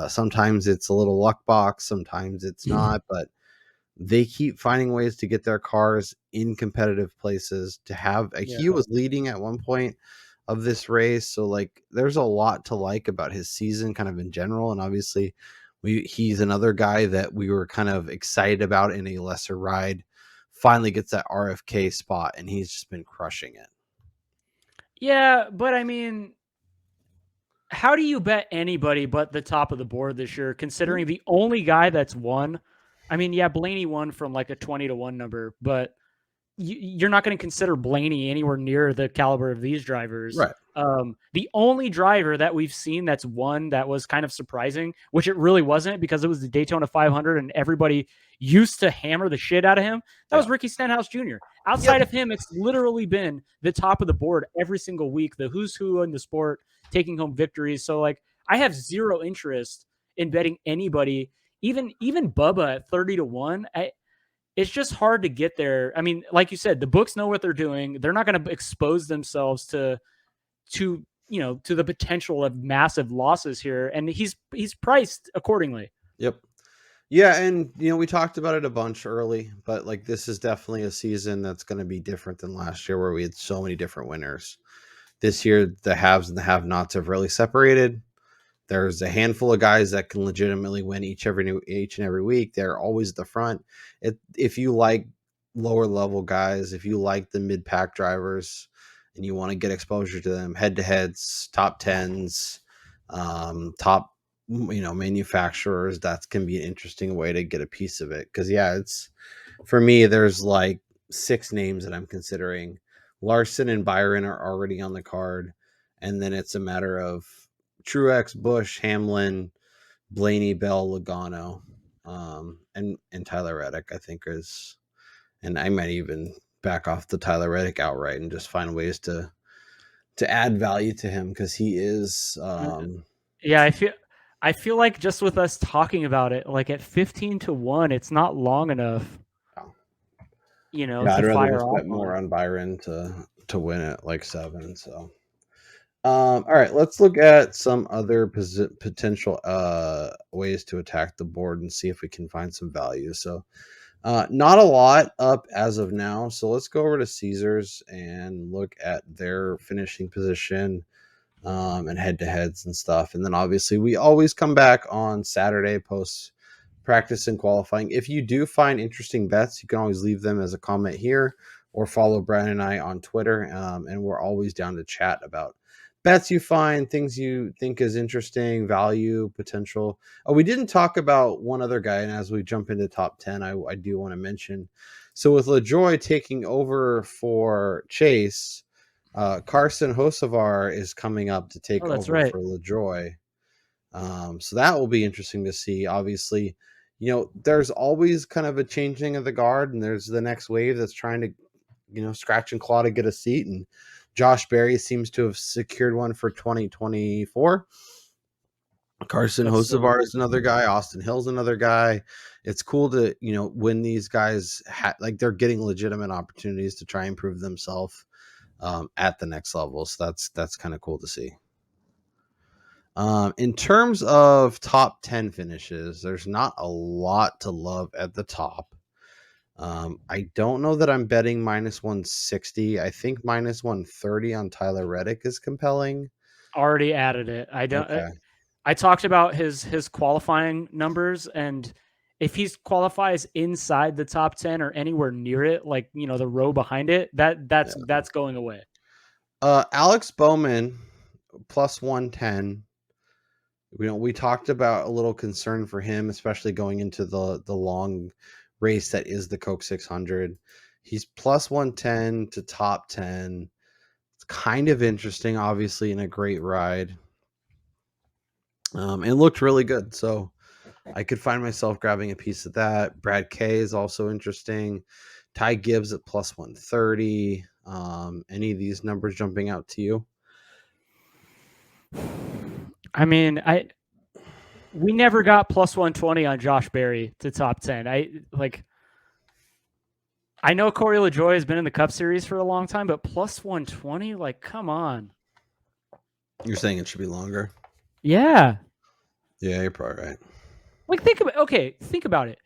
Sometimes it's a little luck box, sometimes it's not, but they keep finding ways to get their cars in competitive places to have he was leading at one point of this race. So like there's a lot to like about his season kind of in general. And obviously he's another guy that we were kind of excited about in a lesser ride, finally gets that RFK spot and he's just been crushing it. Yeah. But I mean, how do you bet anybody but the top of the board this year, considering the only guy that's won? I mean, yeah, Blaney won from like a 20-1 number, but you're not going to consider Blaney anywhere near the caliber of these drivers. Right. The only driver that we've seen that's won that was kind of surprising, which it really wasn't because it was the Daytona 500 and everybody used to hammer the shit out of him. That was Ricky Stenhouse Jr. Outside of him, it's literally been the top of the board every single week, the who's who in the sport taking home victories. So like I have zero interest in betting anybody, even Bubba at 30-1. It's just hard to get there. I mean, like you said, the books know what they're doing. They're not going to expose themselves to the potential of massive losses here. And he's priced accordingly. Yep. Yeah. And, we talked about it a bunch early, but like, this is definitely a season that's going to be different than last year where we had so many different winners. This year, the haves and the have-nots have really separated. There's a handful of guys that can legitimately win each and every week. They're always at the front. If you like lower level guys, if you like the mid-pack drivers and you want to get exposure to them, head-to-heads, top 10s, top manufacturers, that can be an interesting way to get a piece of it. Because it's for me, there's like 6 names that I'm considering. Larson and Byron are already on the card, and then it's a matter of Truex, Busch, Hamlin, Blaney, Bell, Logano, and Tyler Reddick, I think is, and I might even back off the Tyler Reddick outright and just find ways to add value to him, because he is Yeah, I feel like just with us talking about it, like at 15-1, it's not long enough. I'd to rather fire just off bet more on Byron to win it, like 7. So, all right, let's look at some other potential ways to attack the board and see if we can find some value. So, not a lot up as of now. So let's go over to Caesars and look at their finishing position, and head-to-heads and stuff. And then obviously we always come back on Saturday post practice and qualifying. If you do find interesting bets, you can always leave them as a comment here or follow Brian and I on Twitter. And we're always down to chat about bets you find, things you think is interesting, value, potential. Oh, we didn't talk about one other guy. And as we jump into top 10, I do want to mention. So with LaJoy taking over for Chase, Carson Hocevar is coming up to take that's over right. for LaJoy. So that will be interesting to see. Obviously, there's always kind of a changing of the guard, and there's the next wave that's trying to, scratch and claw to get a seat. And Josh Berry seems to have secured one for 2024. Carson Hocevar is another guy. Austin Hill's another guy. It's cool to, when these guys they're getting legitimate opportunities to try and prove themselves at the next level. So that's kind of cool to see. In terms of top 10 finishes, there's not a lot to love at the top. I don't know that I'm betting minus 160. I think minus 130 on Tyler Reddick is compelling. Already added it. I don't. Okay. I talked about his qualifying numbers, and if he qualifies inside the top 10 or anywhere near it, like the row behind it, that's going away. Alex Bowman plus 110. We talked about a little concern for him, especially going into the long race that is the Coke 600. He's plus 110 to top 10. It's kind of interesting, obviously, in a great ride. It looked really good, so I could find myself grabbing a piece of that. Brad K is also interesting. Ty Gibbs at plus 130. Any of these numbers jumping out to you? I mean, we never got plus 120 on Josh Berry to top 10. I know Corey LaJoy has been in the Cup Series for a long time, but plus 120, like, come on. You're saying it should be longer? Yeah. Yeah, you're probably right. Like, think about it.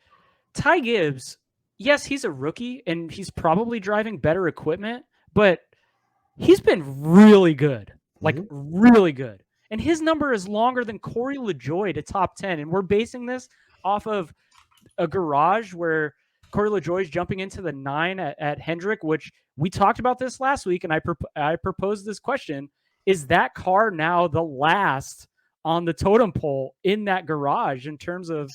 Ty Gibbs, yes, he's a rookie and he's probably driving better equipment, but he's been really good. Like, really good. And his number is longer than Corey LaJoy to top 10. And we're basing this off of a garage where Corey LaJoy is jumping into the 9 at Hendrick, which we talked about this last week. And I proposed this question. Is that car now the last on the totem pole in that garage in terms of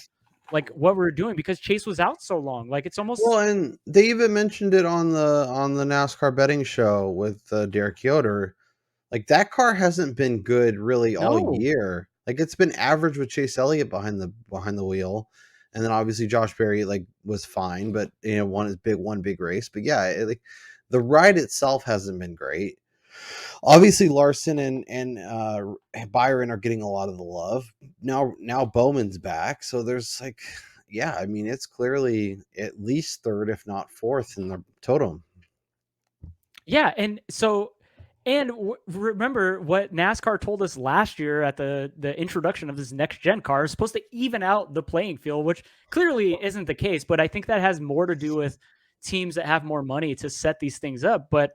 like what we're doing, because Chase was out so long? Like, it's almost, well, and they even mentioned it on the NASCAR betting show with Derek Yoder. Like, that car hasn't been good really all year. Like, it's been average with Chase Elliott behind the wheel, and then obviously Josh Berry was fine, but one big race. But yeah, the ride itself hasn't been great. Obviously, Larson and Byron are getting a lot of the love now. Bowman's back, so there's I mean, it's clearly at least third, if not fourth, in the totem. Yeah, and so, remember what NASCAR told us last year at the introduction of this next gen car is supposed to even out the playing field, which clearly isn't the case. But I think that has more to do with teams that have more money to set these things up. But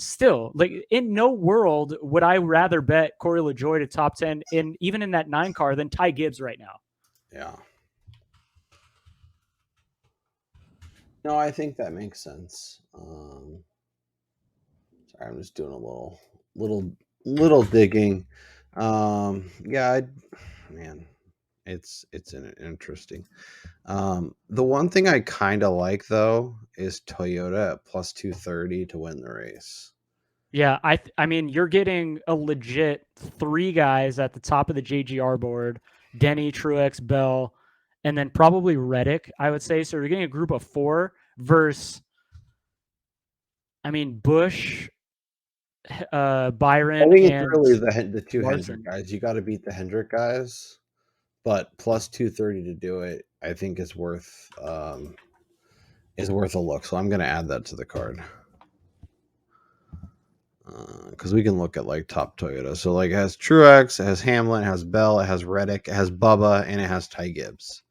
still, like, in no world would I rather bet Corey LaJoy to top 10 even in that 9 car than Ty Gibbs right now. Yeah. No, I think that makes sense. Sorry, I'm just doing a little digging. Man, It's interesting. The one thing I kind of like though is Toyota at plus 230 to win the race. Yeah, I mean, you're getting a legit 3 guys at the top of the JGR board: Denny, Truex, Bell, and then probably Reddick, I would say. So you're getting a group of 4 versus, I mean, Busch, Byron, I think it's and really the 2 Larson. Hendrick guys. You got to beat the Hendrick guys, but plus 230 to do it, I think is worth a look. So I'm going to add that to the card. Because we can look at like top Toyota. So like it has Truex, it has Hamlin, it has Bell, it has Reddick, it has Bubba, and it has Ty Gibbs.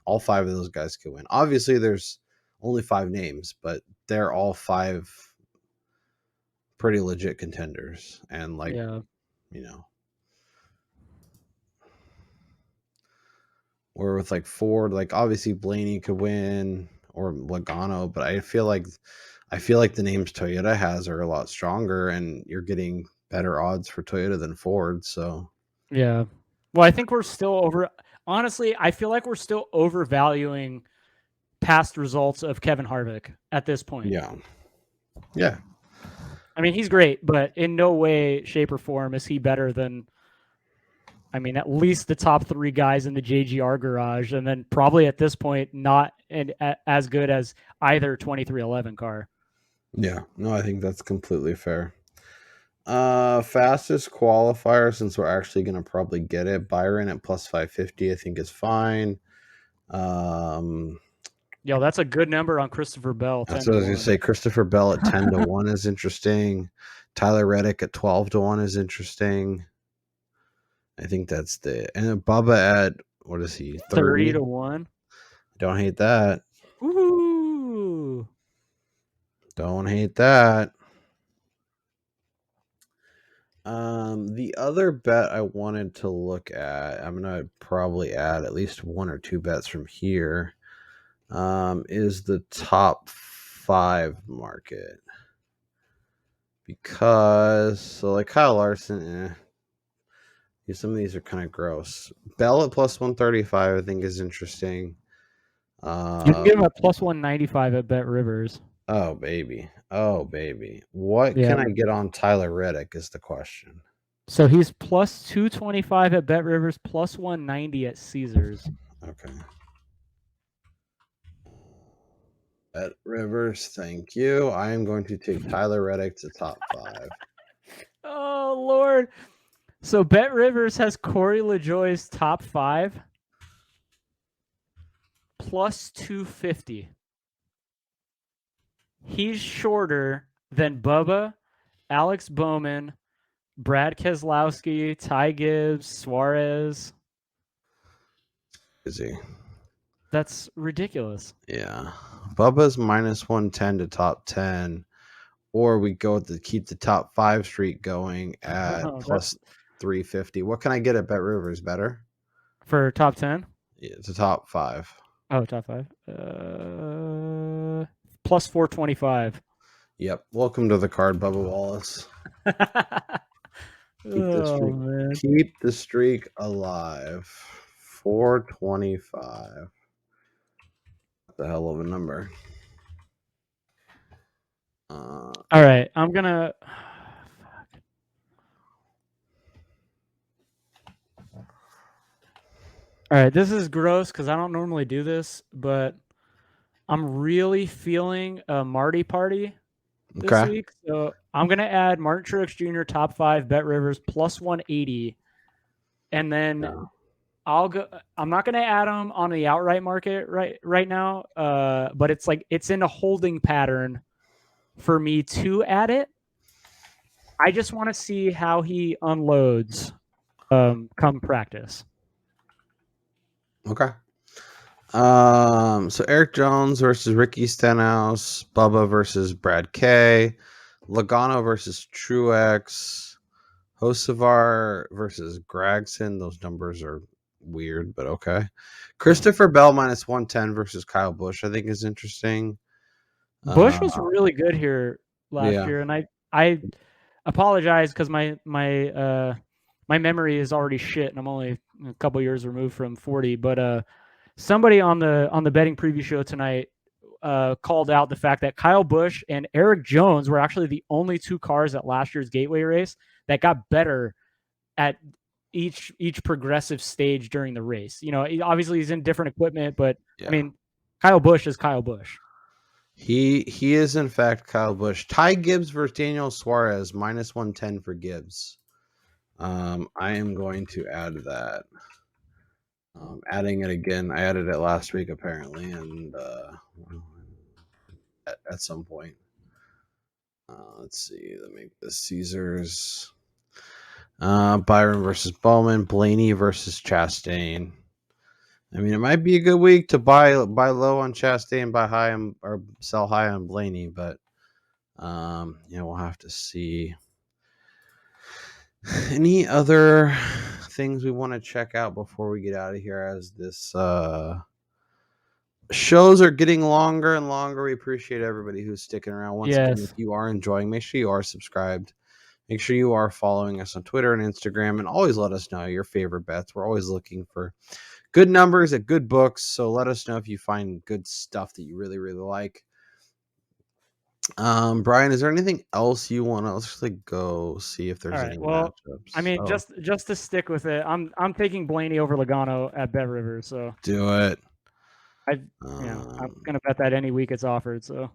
All 5 of those guys could win. Obviously, there's only 5 names, but they're all 5 pretty legit contenders. And like, you know, or with like Ford, like obviously Blaney could win or Logano, but I feel like the names Toyota has are a lot stronger, and you're getting better odds for Toyota than Ford. So Yeah. Well, I think we're still honestly, I feel like we're still overvaluing past results of Kevin Harvick at this point. yeah. Yeah. I mean, he's great, but in no way, shape, or form is he better than, I mean, at least the top 3 guys in the JGR garage, and then probably at this point not as good as either 2311 car. Yeah. No, I think that's completely fair. Fastest qualifier, since we're actually gonna probably get it, Byron at plus 550, I think is fine. Yo, that's a good number on Christopher Bell. That's what I was gonna say. Christopher Bell at 10 to 1 is interesting. Tyler Reddick at 12 to 1 is interesting. I think that's and Bubba at, what is he? 30 to 1. Don't hate that. Ooh. Don't hate that. The other bet I wanted to look at, I'm gonna probably add at least 1 or 2 bets from here. Is the top 5 market, because so like Kyle Larson, some of these are kind of gross. Bell at plus 135, I think is interesting. You can give him a plus 195 at BetRivers. Oh baby, what can I get on Tyler Reddick is the question. So he's plus 225 at BetRivers, plus 190 at Caesars. Okay. BetRivers, thank you. I am going to take Tyler Reddick to top 5. Oh Lord! So BetRivers has Corey LaJoie's top 5 plus 250. He's shorter than Bubba, Alex Bowman, Brad Keselowski, Ty Gibbs, Suarez. Is he? That's ridiculous. Yeah. Bubba's minus 110 to top 10. Or we go to keep the top 5 streak going at plus 350. What can I get at BetRivers better? For top 10? Yeah, it's a top 5. Oh, top 5. Plus 425. Yep. Welcome to the card, Bubba Wallace. Keep the streak alive. 425. The hell of a number. All right, I'm gonna. All right, this is gross because I don't normally do this, but I'm really feeling a Marty party this week. So I'm gonna add Martin Truex Jr. top 5 BetRivers plus 180, and then I'll go. I'm not gonna add them on the outright market right now, but it's in a holding pattern for me to add it. I just want to see how he unloads come practice. Okay. So Eric Jones versus Ricky Stenhouse, Bubba versus Brad K, Logano versus Truex, Hocevar versus Gragson. Those numbers are weird, but okay. Christopher Bell minus 110 versus Kyle Busch, I think is interesting. Busch was really good here last year, and I apologize because my memory is already shit, and I'm only a couple years removed from 40. But somebody on the betting preview show tonight called out the fact that Kyle Busch and Eric Jones were actually the only two cars at last year's Gateway race that got better at each progressive stage during the race. Obviously he's in different equipment, but Yeah. I mean, Kyle Busch is Kyle Busch. He is in fact Kyle Busch. Ty Gibbs versus Daniel Suarez, -110 for Gibbs. I am going to add that. Adding it again. I added it last week apparently, and at some point. Let's see. Let me make this Caesars. Byron versus Bowman, Blaney versus Chastain. I mean, it might be a good week to buy low on Chastain, buy high or sell high on Blaney, but we'll have to see. Any other things we want to check out before we get out of here, as this shows are getting longer and longer. We appreciate everybody who's sticking around. Once again, if you are enjoying, make sure you are subscribed. Make sure you are following us on Twitter and Instagram, and always let us know your favorite bets. We're always looking for good numbers at good books, so let us know if you find good stuff that you really, really like. Brian, is there anything else you want to? Let's just go see if there's any matchups. I mean, just to stick with it, I'm taking Blaney over Logano at BetRivers, so do it. I'm gonna bet that any week it's offered. So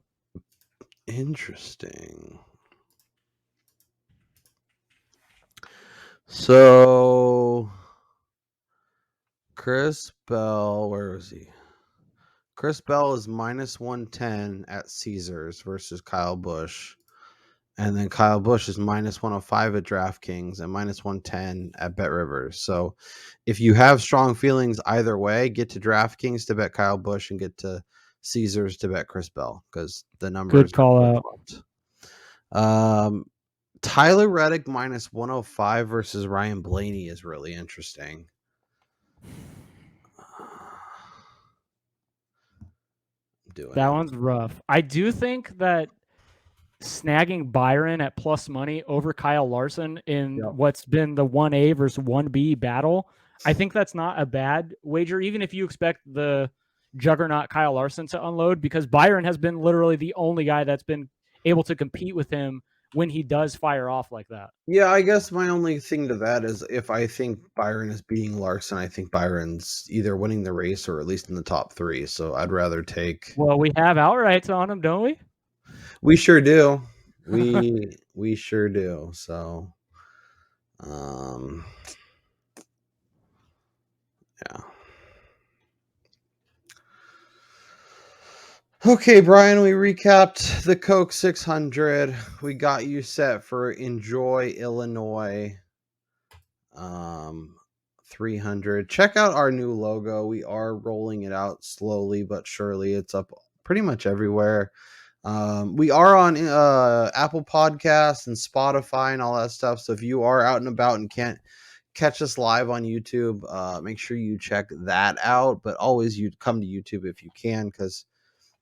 interesting. So Chris Bell, where is he? Chris Bell is -110 at Caesars versus Kyle Busch. And then Kyle Busch is -105 at DraftKings and -110 at BetRivers. So if you have strong feelings either way, get to DraftKings to bet Kyle Busch and get to Caesars to bet Chris Bell, because the numbers. Good call out. Tyler Reddick -105 versus Ryan Blaney is really interesting. That one's rough. I do think that snagging Byron at plus money over Kyle Larson in what's been the 1A versus 1B battle, I think that's not a bad wager, even if you expect the juggernaut Kyle Larson to unload, because Byron has been literally the only guy that's been able to compete with him when he does fire off like that. Yeah, I guess my only thing to that is, if I think Byron is beating Larson, I think Byron's either winning the race or at least in the top 3. So I'd rather take. Well, we have outrights on him, don't we? We sure do. We sure do. So, yeah. Okay, Brian, we recapped the Coke 600. We got you set for Enjoy Illinois 300. Check out our new logo. We are rolling it out slowly but surely. It's up pretty much everywhere. We are on Apple Podcasts and Spotify and all that stuff. So if you are out and about and can't catch us live on YouTube, make sure you check that out. But always you come to YouTube if you can, because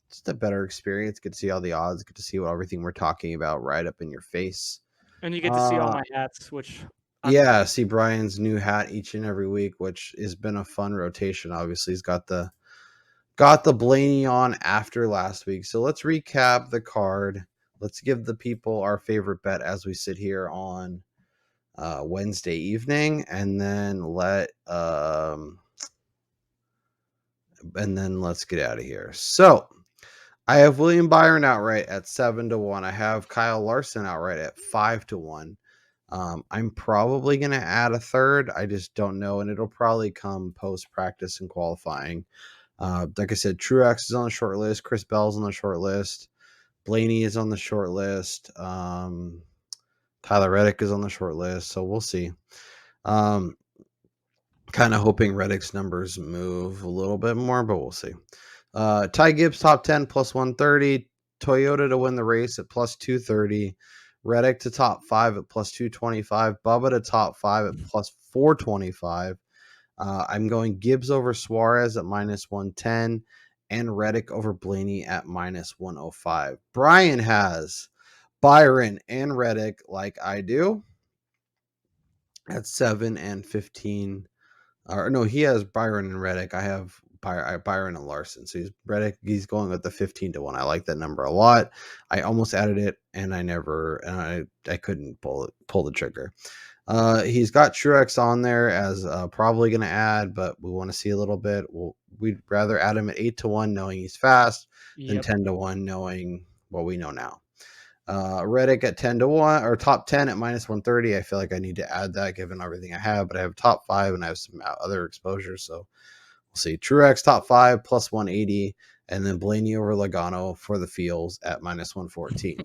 it's a better experience. Get to see all the odds. Get to see everything we're talking about right up in your face. And you get to see all my hats, which... see Brian's new hat each and every week, which has been a fun rotation. Obviously, he's got the Blaney on after last week. So let's recap the card. Let's give the people our favorite bet as we sit here on Wednesday evening, and then let's get out of here. So I have William Byron outright at 7-1. I have Kyle Larson outright at 5-1. I'm probably going to add a third. I just don't know, and it'll probably come post practice and qualifying. Like I said, Truex is on the short list. Chris Bell's on the short list. Blaney is on the short list. Tyler Reddick is on the short list. So we'll see. Kind of hoping Reddick's numbers move a little bit more, but we'll see. Ty Gibbs top 10 plus 130. Toyota to win the race at plus 230. Reddick to top 5 at plus 225. Bubba to top 5 at plus 425. I'm going Gibbs over Suarez at -110 and Reddick over Blaney at -105. Brian has Byron and Reddick, like I do, at 7 and 15. Or no, he has Byron and Reddick. I have Byron and Larson. So Reddick. He's going with the 15-1. I like that number a lot. I almost added it, and I couldn't pull the trigger. He's got Truex on there as probably going to add, but we want to see a little bit. We'd rather add him at 8-1, knowing he's fast, than 10-1, knowing what we know now. Reddick at 10-1 or top 10 at -130. I feel like I need to add that given everything I have, but I have top 5 and I have some other exposures. So we'll see. Truex top 5 plus 180, and then Blaney over Logano for the fields at -114.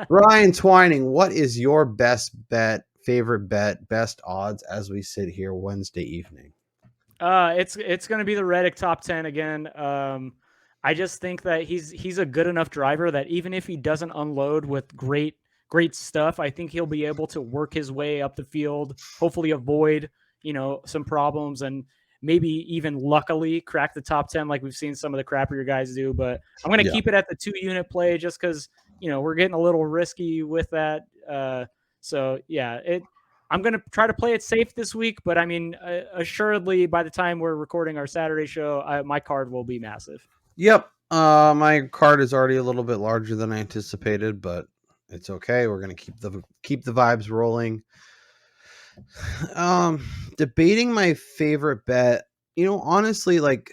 Ryan Twining, what is your best bet, favorite bet, best odds as we sit here Wednesday evening? It's going to be the Reddick top 10 again. I just think that he's a good enough driver that even if he doesn't unload with great stuff, I think he'll be able to work his way up the field, hopefully avoid, some problems, and maybe even luckily crack the top 10 like we've seen some of the crappier guys do. But I'm going to keep it at the 2-unit play just because, we're getting a little risky with that. So yeah, I'm going to try to play it safe this week, but I mean, assuredly by the time we're recording our Saturday show, my card will be massive. Yep. My card is already a little bit larger than I anticipated, but it's okay. We're going to keep the vibes rolling. Debating my favorite bet, honestly, like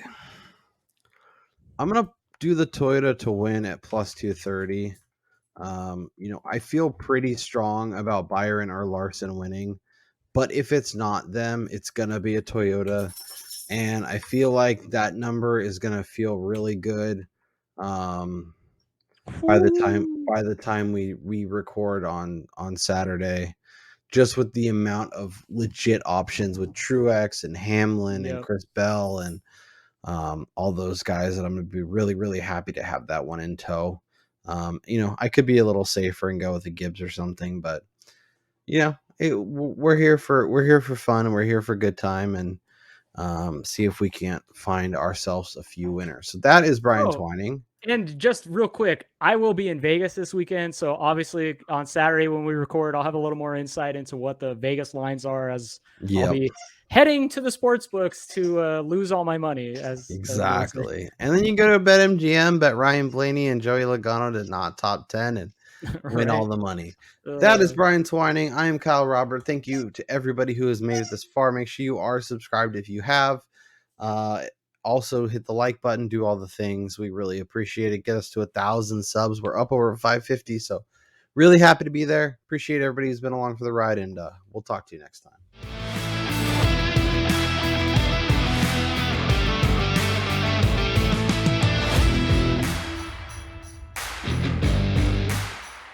I'm going to do the Toyota to win at plus 230. I feel pretty strong about Byron or Larson winning, but if it's not them, it's going to be a Toyota. And I feel like that number is going to feel really good. By the time we record on Saturday, just with the amount of legit options with Truex and Hamlin and Chris Bell and all those guys, that I'm going to be really, really happy to have that one in tow. I could be a little safer and go with a Gibbs or something, but we're here for fun, and we're here for good time, and see if we can't find ourselves a few winners. So that is Brian Twining. And just real quick, I will be in Vegas this weekend. So obviously on Saturday when we record, I'll have a little more insight into what the Vegas lines are, as I'll be heading to the sports books to lose all my money. Exactly. And then you go to BetMGM, bet Ryan Blaney and Joey Logano to not top 10 and win all the money. That is Brian Twining. I am Kyle Robert. Thank you to everybody who has made it this far. Make sure you are subscribed if you have. Also hit the like button, do all the things. We really appreciate it. Get us to 1,000 subs. We're up over 550. So really happy to be there. Appreciate everybody who's been along for the ride, and we'll talk to you next time.